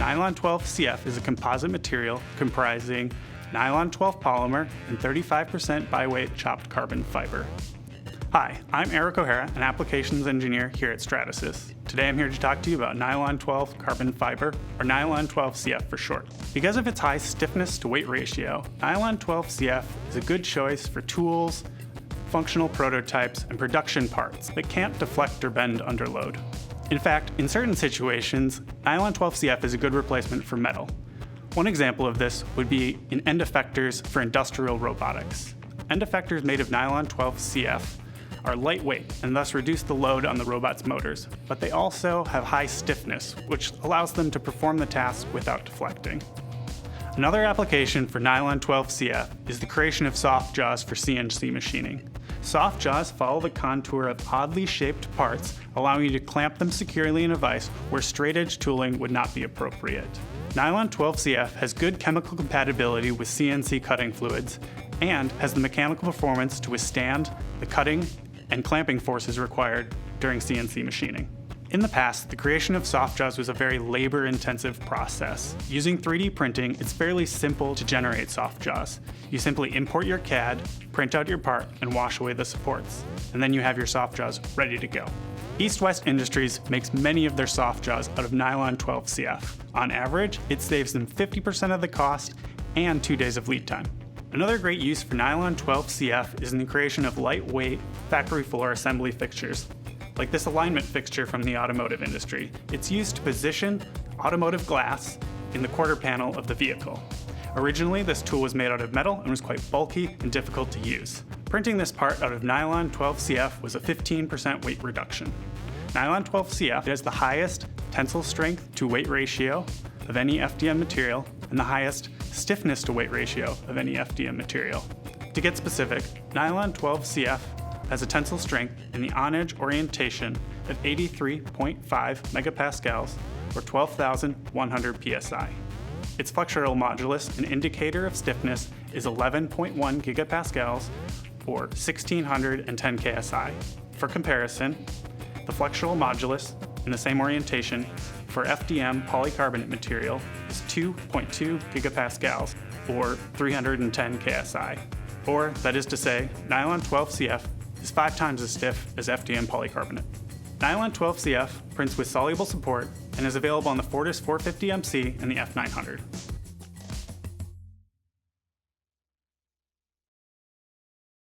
Nylon 12CF is a composite material comprising nylon 12 polymer and 35% by-weight chopped carbon fiber. Hi, I'm Eric O'Hara, an applications engineer here at Stratasys. Today I'm here to talk to you about Nylon 12 carbon fiber, or Nylon 12CF for short. Because of its high stiffness-to-weight ratio, Nylon 12CF is a good choice for tools, functional prototypes, and production parts that can't deflect or bend under load. In fact, in certain situations, Nylon 12CF is a good replacement for metal. One example of this would be in end effectors for industrial robotics. End effectors made of Nylon 12CF are lightweight and thus reduce the load on the robot's motors, but they also have high stiffness, which allows them to perform the task without deflecting. Another application for Nylon 12CF is the creation of soft jaws for CNC machining. Soft jaws follow the contour of oddly shaped parts, allowing you to clamp them securely in a vise where straight-edge tooling would not be appropriate. Nylon 12CF has good chemical compatibility with CNC cutting fluids and has the mechanical performance to withstand the cutting and clamping forces required during CNC machining. In the past, the creation of soft jaws was a very labor-intensive process. Using 3D printing, it's fairly simple to generate soft jaws. You simply import your CAD, print out your part, and wash away the supports. And then you have your soft jaws ready to go. East West Industries makes many of their soft jaws out of Nylon 12CF. On average, it saves them 50% of the cost and 2 days of lead time. Another great use for Nylon 12CF is in the creation of lightweight factory floor assembly fixtures, like this alignment fixture from the automotive industry. It's used to position automotive glass in the quarter panel of the vehicle. Originally, this tool was made out of metal and was quite bulky and difficult to use. Printing this part out of Nylon 12CF was a 15% weight reduction. Nylon 12CF has the highest tensile strength to weight ratio of any FDM material and the highest stiffness to weight ratio of any FDM material. To get specific, Nylon 12CF has a tensile strength in the on-edge orientation of 83.5 megapascals or 12,100 psi. Its flexural modulus, an indicator of stiffness, is 11.1 gigapascals or 1,610 ksi. For comparison, the flexural modulus in the same orientation for FDM polycarbonate material is 2.2 gigapascals or 310 ksi. Or, that is to say, Nylon 12CF is 5 times as stiff as FDM polycarbonate. Nylon 12CF prints with soluble support and is available on the Fortus 450MC and the F900.